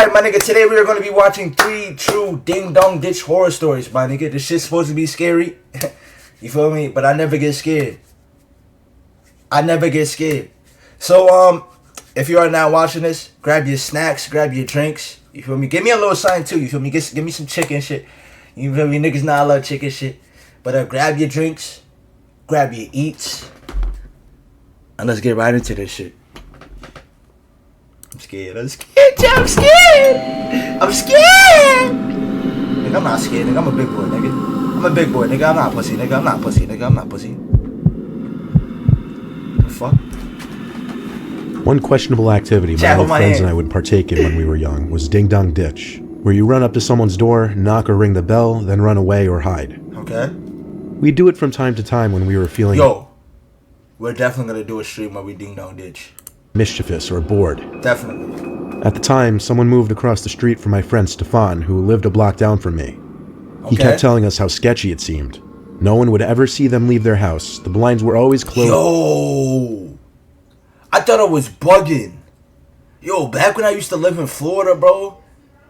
Alright, my nigga, today we are going to be watching 3 true ding-dong ditch horror stories, my nigga. This shit's supposed to be scary. You feel me? But I never get scared. I never get scared. So, if you are now watching this, grab your snacks, grab your drinks. You feel me? Give me a little sign too, you feel me? Give me some chicken shit. You feel me? Niggas not love chicken shit. But grab your drinks, grab your eats, and let's get right into this shit. I'm scared, I'm scared. I'm scared. Nigga, I'm not scared, nigga. I'm a big boy, nigga. I'm a big boy, nigga. I'm not pussy, nigga. I'm not pussy, nigga. I'm not pussy. The fuck? One questionable activity my old friends and I would partake in when we were young was Ding Dong Ditch, where you run up to someone's door, knock or ring the bell, then run away or hide. Okay. We'd do it from time to time when we were feeling we're definitely gonna do a stream where we Ding Dong Ditch. Mischievous or bored. Definitely. At the time, someone moved across the street from my friend Stefan, who lived a block down from me. He kept telling us how sketchy it seemed. No one would ever see them leave their house. The blinds were always closed. Yo! I thought I was bugging. Yo, back when I used to live in Florida, bro,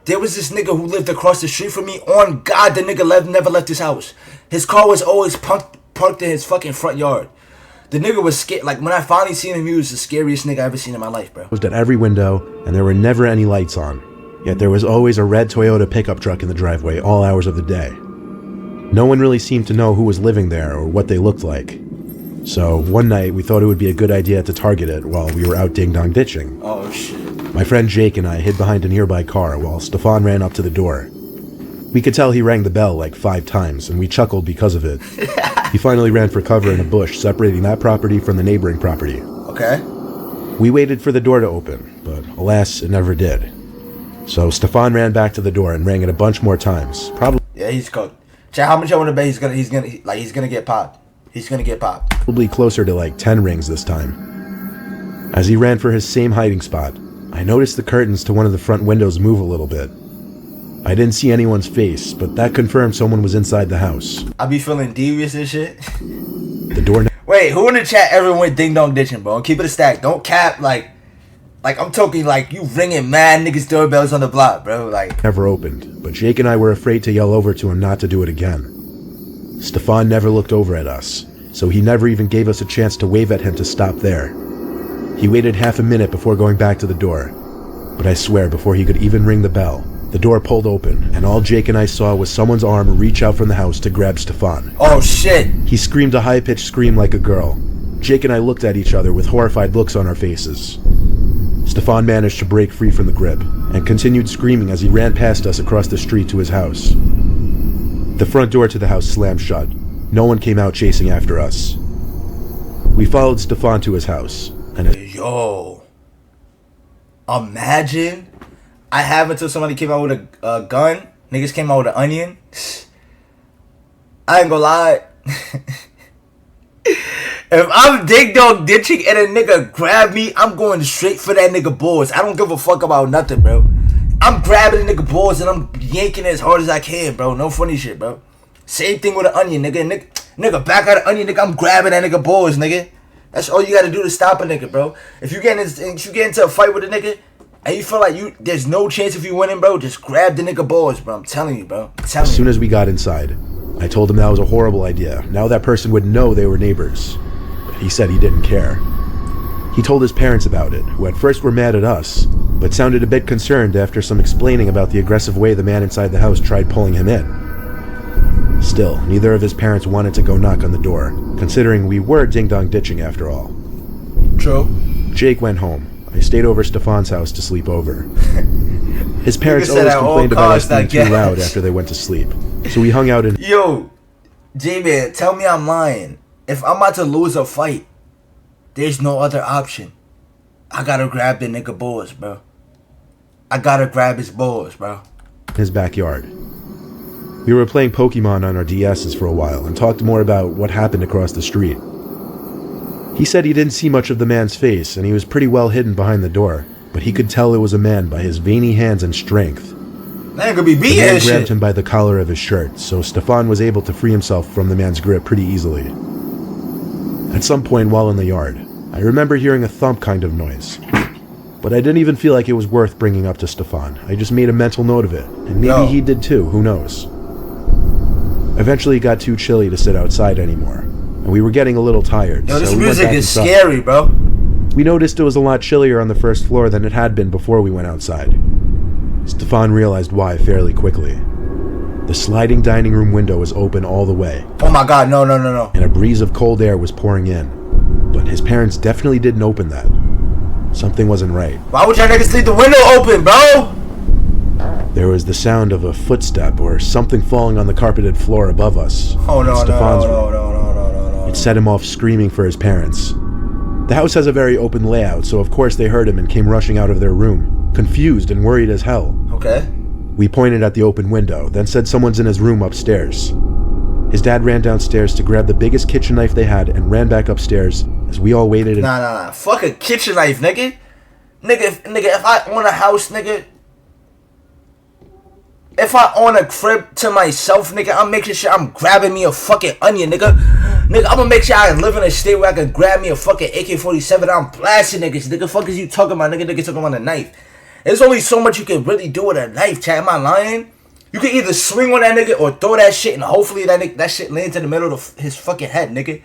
there was this nigga who lived across the street from me. On God, the nigga never left his house. His car was always parked in his fucking front yard. The nigga was scared. Like, when I finally seen him, he was the scariest nigga I ever seen in my life, bro. Closed at every window, and there were never any lights on. Yet there was always a red Toyota pickup truck in the driveway all hours of the day. No one really seemed to know who was living there or what they looked like. So, one night, we thought it would be a good idea to target it while we were out ding-dong ditching. Oh, shit. My friend Jake and I hid behind a nearby car while Stefan ran up to the door. We could tell he rang the bell like 5 times, and we chuckled because of it. He finally ran for cover in a bush separating that property from the neighboring property. Okay. We waited for the door to open, but alas, it never did. So Stefan ran back to the door and rang it a bunch more times. Probably. Yeah, he's cooked. Chat, how much I want to bet he's gonna get popped. He's gonna get popped. Probably closer to like 10 rings this time. As he ran for his same hiding spot, I noticed the curtains to one of the front windows move a little bit. I didn't see anyone's face, but that confirmed someone was inside the house. I be feeling devious and shit. The door. Wait, who in the chat ever went ding dong ditching, bro? Keep it a stack. Don't cap like I'm talking like you ringing mad niggas doorbells on the block, bro. Like never opened, but Jake and I were afraid to yell over to him not to do it again. Stefan never looked over at us, so he never even gave us a chance to wave at him to stop there. He waited half a minute before going back to the door, but I swear before he could even ring the bell, the door pulled open, and all Jake and I saw was someone's arm reach out from the house to grab Stefan. Oh shit! He screamed a high-pitched scream like a girl. Jake and I looked at each other with horrified looks on our faces. Stefan managed to break free from the grip, and continued screaming as he ran past us across the street to his house. The front door to the house slammed shut. No one came out chasing after us. We followed Stefan to his house, and yo, imagine I have until somebody came out with a gun. Niggas came out with an onion. I ain't gonna lie. If I'm ding dong ditching and a nigga grab me, I'm going straight for that nigga balls. I don't give a fuck about nothing, bro. I'm grabbing the nigga balls and I'm yanking as hard as I can, bro. No funny shit, bro. Same thing with an onion, nigga. Nigga, back out the onion, nigga. I'm grabbing that nigga balls, nigga. That's all you gotta do to stop a nigga, bro. If you get into a fight with a nigga and you feel like there's no chance of you winning, bro, just grab the nigga balls, bro. I'm telling you, bro. As soon as we got inside, I told him that was a horrible idea. Now that person would know they were neighbors. But he said he didn't care. He told his parents about it, who at first were mad at us, but sounded a bit concerned after some explaining about the aggressive way the man inside the house tried pulling him in. Still, neither of his parents wanted to go knock on the door, considering we were ding-dong ditching after all. True. Jake went home. I stayed over Stefan's house to sleep over. His parents always complained about us being too loud after they went to sleep, so we hung out in... Yo, J-Man, tell me I'm lying. If I'm about to lose a fight, there's no other option. I gotta grab the nigga balls, bro. I gotta grab his balls, bro. His backyard. We were playing Pokemon on our DSs for a while and talked more about what happened across the street. He said he didn't see much of the man's face and he was pretty well hidden behind the door, but he could tell it was a man by his veiny hands and strength. Man could be beating the man his grabbed shit. him by the collar of his shirt, so Stefan was able to free himself from the man's grip pretty easily. At some point while in the yard, I remember hearing a thump kind of noise. But I didn't even feel like it was worth bringing up to Stefan. I just made a mental note of it, and maybe he did too, who knows. Eventually it got too chilly to sit outside anymore, and we were getting a little tired. Yo, this so we music went back is inside. scary, bro. We noticed it was a lot chillier on the first floor than it had been before we went outside. Stefan realized why fairly quickly. The sliding dining room window was open all the way. Oh my god, no. And a breeze of cold air was pouring in. But his parents definitely didn't open that. Something wasn't right. Why would y'all niggas leave the window open, bro? There was the sound of a footstep or something falling on the carpeted floor above us. Oh no, Stefan's room. no. It set him off screaming for his parents. The house has a very open layout, so of course they heard him and came rushing out of their room, confused and worried as hell. Okay. We pointed at the open window, then said someone's in his room upstairs. His dad ran downstairs to grab the biggest kitchen knife they had and ran back upstairs as we all waited. Nah. Fuck a kitchen knife, nigga. If I own a house, nigga. If I own a crib to myself, nigga, I'm making sure I'm grabbing me a fucking onion, nigga. Nigga, I'm gonna make sure I live in a state where I can grab me a fucking AK-47. I'm blasting niggas. Nigga, fuck is you talking about, nigga? Nigga talking about a knife. There's only so much you can really do with a knife, chat. Am I lying? You can either swing on that nigga or throw that shit and hopefully that shit lands in the middle of his fucking head, nigga.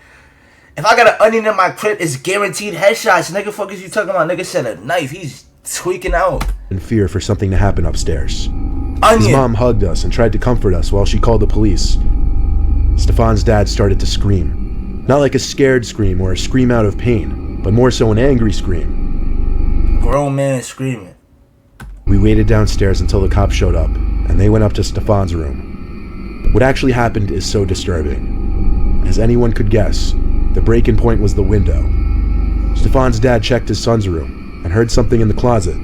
If I got an onion in my crib, it's guaranteed headshots. Nigga, fuck is you talking about? Nigga said a knife. He's tweaking out. In fear for something to happen upstairs. Onion. His mom hugged us and tried to comfort us while she called the police. Stefan's dad started to scream. Not like a scared scream or a scream out of pain, but more so an angry scream. Grown man screaming. We waited downstairs until the cops showed up, and they went up to Stefan's room. What actually happened is so disturbing. As anyone could guess, the break-in point was the window. Stefan's dad checked his son's room and heard something in the closet.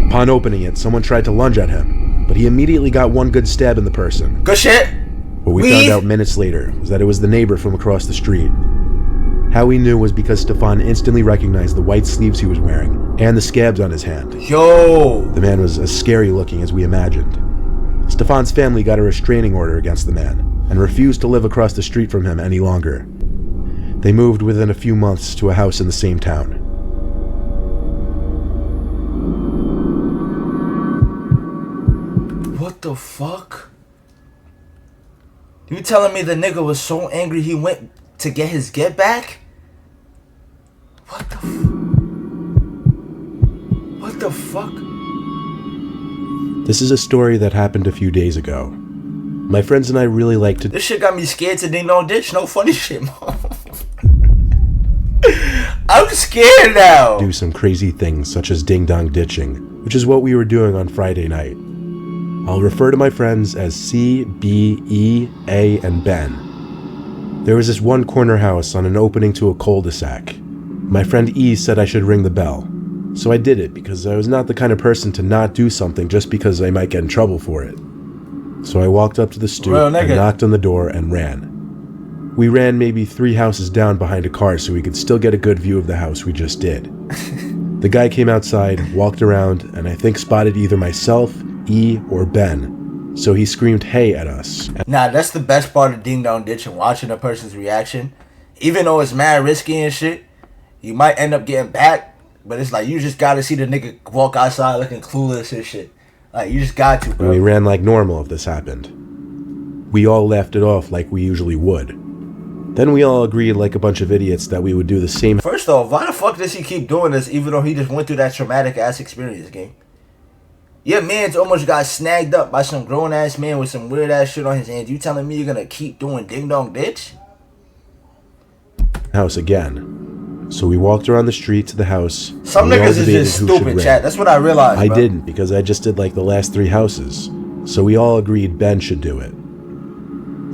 Upon opening it, someone tried to lunge at him, but he immediately got one good stab in the person. Good shit. What we found out minutes later was that it was the neighbor from across the street. How we knew was because Stefan instantly recognized the white sleeves he was wearing and the scabs on his hand. Yo! The man was as scary looking as we imagined. Stefan's family got a restraining order against the man and refused to live across the street from him any longer. They moved within a few months to a house in the same town. What the fuck? You telling me the nigga was so angry he went to get his get back? What the fuck? This is a story that happened a few days ago. My friends and I really like to... This shit got me scared to ding dong ditch. No funny shit, mom. I'm scared now. Do some crazy things such as ding dong ditching, which is what we were doing on Friday night. I'll refer to my friends as C, B, E, A, and Ben. There was this one corner house on an opening to a cul-de-sac. My friend E said I should ring the bell. So I did it because I was not the kind of person to not do something just because I might get in trouble for it. So I walked up to the stoop and knocked on the door and ran. We ran maybe 3 houses down behind a car so we could still get a good view of the house we just did. The guy came outside, walked around, and I think spotted either myself, E, or Ben. So he screamed, "Hey," at us. Nah, that's the best part of ding dong ditch and watching a person's reaction. Even though it's mad risky and shit, you might end up getting back, but it's like you just gotta see the nigga walk outside looking clueless and shit. Like, you just got to, bro. And we ran like normal if this happened. We all laughed it off like we usually would. Then we all agreed like a bunch of idiots that we would do the same. First off, why the fuck does he keep doing this even though he just went through that traumatic ass experience, gang? Your man's almost got snagged up by some grown ass man with some weird ass shit on his hands. You telling me you're gonna keep doing ding dong ditch? House again. So we walked around the street to the house. Some niggas is just stupid, chat. That's what I realized, I bro. didn't, because I just did like the last 3 houses. So we all agreed Ben should do it.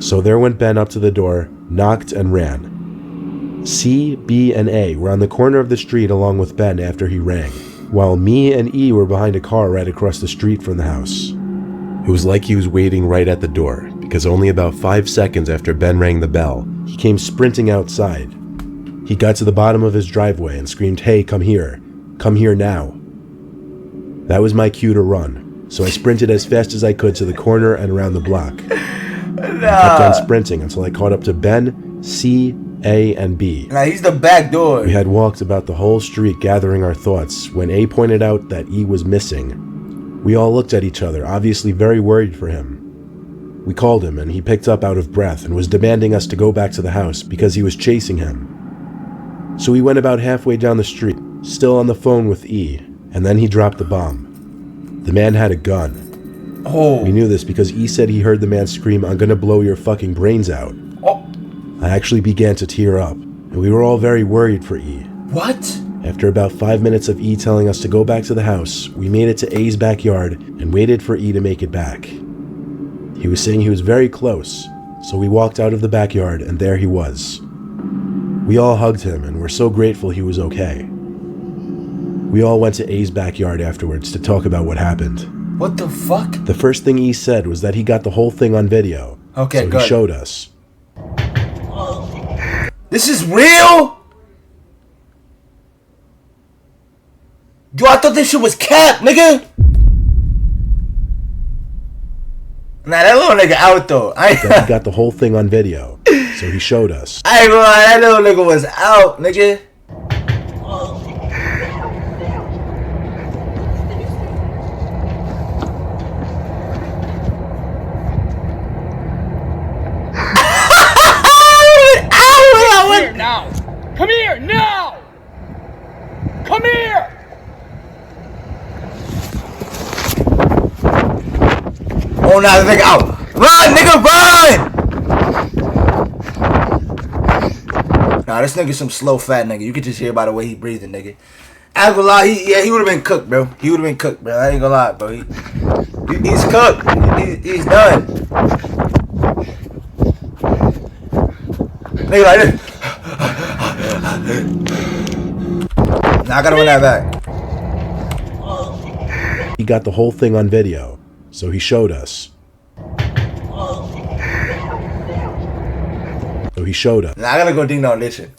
So there went Ben up to the door, knocked, and ran. C, B, and A were on the corner of the street along with Ben after he rang, while me and E were behind a car right across the street from the house. It was like he was waiting right at the door, because only about 5 seconds after Ben rang the bell, he came sprinting outside. He got to the bottom of his driveway and screamed, "Hey, come here. Come here now." That was my cue to run, so I sprinted as fast as I could to the corner and around the block. I kept on sprinting until I caught up to Ben, C, A and B. Nah, he's the back door. We had walked about the whole street gathering our thoughts when A pointed out that E was missing. We all looked at each other, obviously very worried for him. We called him and he picked up out of breath and was demanding us to go back to the house because he was chasing him. So we went about halfway down the street, still on the phone with E, and then he dropped the bomb. The man had a gun. Oh. We knew this because E said he heard the man scream, "I'm gonna blow your fucking brains out." Oh. I actually began to tear up, and we were all very worried for E. What? After about 5 minutes of E telling us to go back to the house, we made it to A's backyard and waited for E to make it back. He was saying he was very close, so we walked out of the backyard and there he was. We all hugged him and were so grateful he was okay. We all went to A's backyard afterwards to talk about what happened. What the fuck? The first thing E said was that he got the whole thing on video. Okay, so good. he showed us. This is real? Yo, I thought this shit was cap, nigga. Nah, that little nigga out though. That he got the whole thing on video, so he showed us. I ain't gonna lie, that little nigga was out, nigga. Now! Come here, now! Come here! Oh, now the nigga out. Run, nigga, run! Nah, this nigga's some slow fat nigga. You can just hear by the way he breathing, nigga. I ain't gonna lie, he would have been cooked, bro. He would have been cooked, bro. I ain't gonna lie, bro. He's cooked. He's done. Nigga like this. Now I gotta run that back. He got the whole thing on video, so he showed us. Now I gotta go ding dong dishing.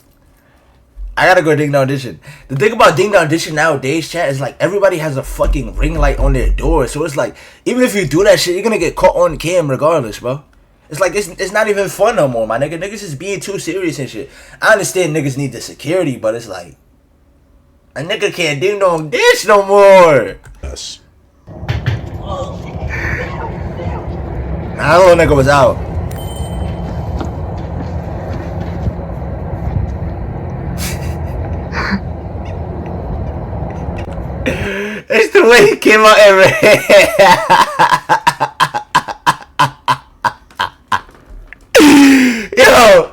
The thing about ding dong dishing nowadays, chat, is like everybody has a fucking ring light on their door. So it's like, even if you do that shit, you're gonna get caught on cam regardless, bro. It's like, it's not even fun no more, my nigga. Niggas is being too serious and shit. I understand niggas need the security, but it's like, a nigga can't ding dong dish no more. Yes. That little nigga was out. It's the way he came out and Yo,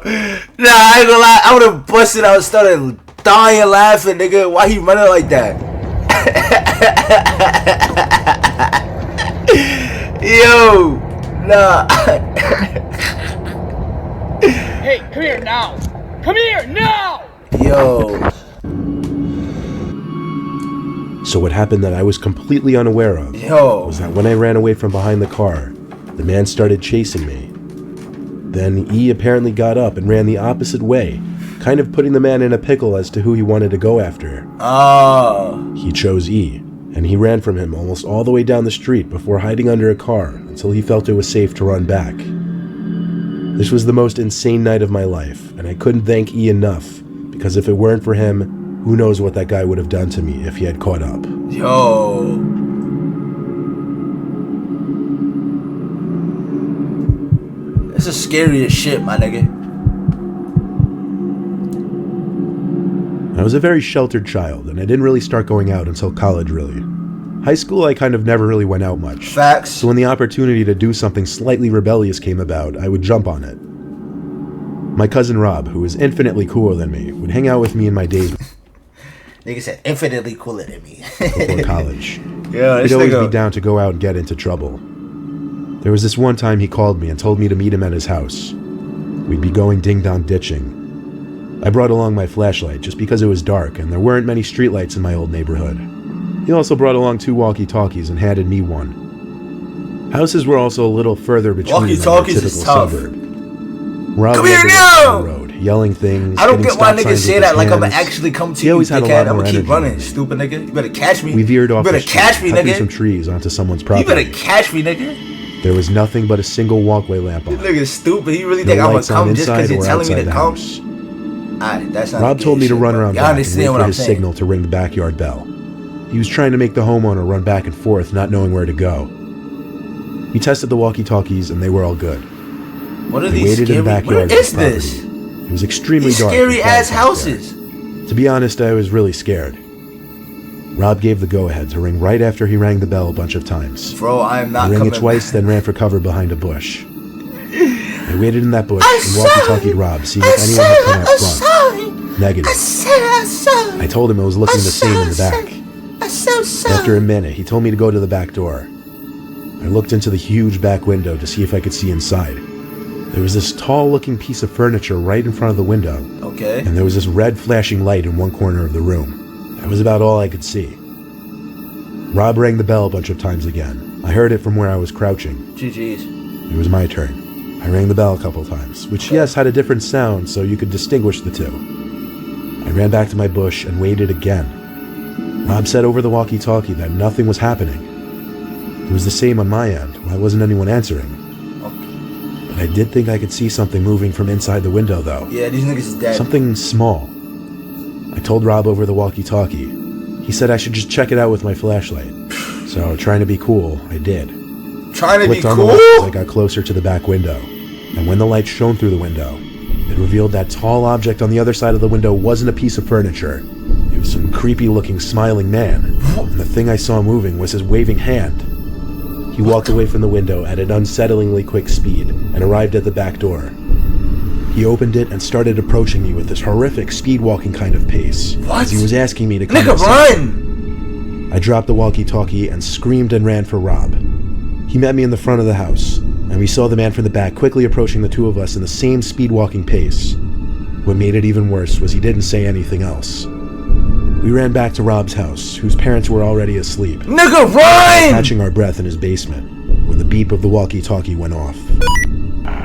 nah, I ain't gonna lie. I would have busted out and started dying laughing, nigga. Why he running like that? Yo, nah. Hey, come here now! Come here now! Yo. So what happened that I was completely unaware of was that when I ran away from behind the car, the man started chasing me. Then E apparently got up and ran the opposite way, kind of putting the man in a pickle as to who he wanted to go after. Oh. He chose E, and he ran from him almost all the way down the street before hiding under a car until he felt it was safe to run back. This was the most insane night of my life, and I couldn't thank E enough, because if it weren't for him, who knows what that guy would have done to me if he had caught up. Yo. This is scary as shit, my nigga. I was a very sheltered child, and I didn't really start going out until college, really. High school, I kind of never really went out much. Facts. So when the opportunity to do something slightly rebellious came about, I would jump on it. My cousin Rob, who was infinitely cooler than me, would hang out with me in my days Nigga said infinitely cooler than me. before college. Yeah, He'd always be down to go out and get into trouble. There was this one time he called me and told me to meet him at his house. We'd be going ding-dong ditching. I brought along my flashlight just because it was dark and there weren't many streetlights in my old neighborhood. He also brought along 2 walkie-talkies and handed me one. Houses were also a little further between than the Walkie-talkies typical is tough. suburb. Rob Come here lived now! on the road, yelling things. I don't hitting get why stop niggas signs say with that his like I'm gonna hands. actually come to He you, always had a dickhead. lot I'm more gonna keep energy. running, stupid nigga. You better catch me. We veered off You better the street, catch me, cut through nigga. some trees onto someone's You property. better catch me, nigga. There was nothing but a single walkway lamp on. This nigga's stupid. He really No think I'm gonna lights on come just inside because you're or telling me outside to the come? house. Alright, that's not Rob the told me to shit, run but around y'all back and wait understand what for I'm his saying. signal to ring the backyard bell. He was trying to make the homeowner run back and forth, not knowing where to go. He tested the walkie-talkies, and they were all good. What are I these waited in the scary? backyard What of the is property. this? It was extremely These dark. scary and quiet ass back houses. there. To be honest, I was really scared. Rob gave the go-ahead to ring right after he rang the bell a bunch of times. Bro, I am not He rang coming it twice, back. then ran for cover behind a bush. I waited in that bush and walkie-talkied Rob, seeing if anyone had come out front. Negative. I told him it was looking the same in the back. After a minute, he told me to go to the back door. I looked into the huge back window to see if I could see inside. There was this tall-looking piece of furniture right in front of the window. Okay. And there was this red flashing light in one corner of the room. That was about all I could see. Rob rang the bell a bunch of times again. I heard it from where I was crouching. GG's. It was my turn. I rang the bell a couple times, which yes, had a different sound so you could distinguish the two. I ran back to my bush and waited again. Rob said over the walkie-talkie that nothing was happening. It was the same on my end. Why wasn't anyone answering? Okay. But I did think I could see something moving from inside the window, though. Yeah, these niggas is dead. Something small. I told Rob over the walkie-talkie. He said I should just check it out with my flashlight. So, trying to be cool, I did. Trying to be Flicked on the cool? light as I got closer to the back window. And when the light shone through the window, it revealed that tall object on the other side of the window wasn't a piece of furniture. It was some creepy-looking smiling man. And the thing I saw moving was his waving hand. He walked away from the window at an unsettlingly quick speed and arrived at the back door. He opened it and started approaching me with this horrific speed-walking kind of pace. What? As he was asking me to come Nigga, inside. run! I dropped the walkie-talkie and screamed and ran for Rob. He met me in the front of the house, and we saw the man from the back quickly approaching the two of us in the same speed-walking pace. What made it even worse was he didn't say anything else. We ran back to Rob's house, whose parents were already asleep, Nigga, run! catching our breath in his basement, when the beep of the walkie-talkie went off.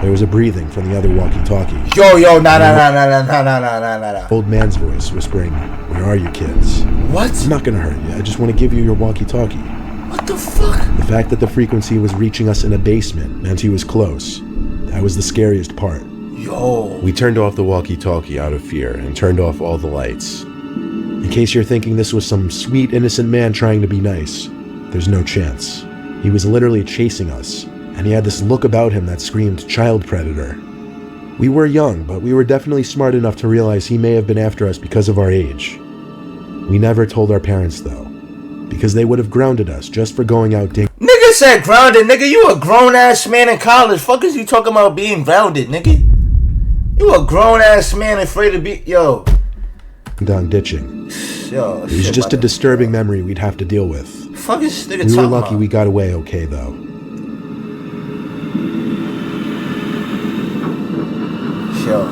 There was a breathing from the other walkie-talkie. Yo, nah. Old man's voice whispering, "Where are you kids? What? I'm not gonna hurt you, I just want to give you your walkie-talkie." What the fuck? The fact that the frequency was reaching us in a basement meant he was close. That was the scariest part. Yo. We turned off the walkie-talkie out of fear and turned off all the lights. In case you're thinking this was some sweet, innocent man trying to be nice, there's no chance. He was literally chasing us, and he had this look about him that screamed child predator. We were young, but we were definitely smart enough to realize he may have been after us because of our age. We never told our parents, though, because they would have grounded us just for going out Nigga said grounded, nigga. You a grown ass man in college. Fuck is you talking about being grounded, nigga? You a grown ass man afraid to be. Yo. dong ditching. Yo. It was just a disturbing memory we'd have to deal with. Fuck is this nigga We were talking lucky about? we got away okay, though. Yo.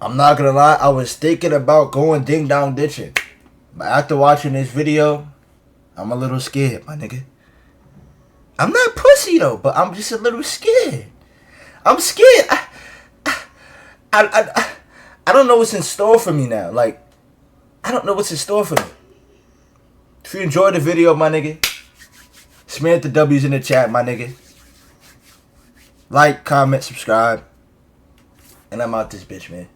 I'm not gonna lie, I was thinking about going ding dong ditching. But after watching this video, I'm a little scared, my nigga. I'm not pussy though, but I'm just a little scared. I'm scared. I don't know what's in store for me now. Like, I don't know what's in store for me. If you enjoyed the video, my nigga, smash the W's in the chat, my nigga. Like, comment, subscribe. And I'm out this bitch, man.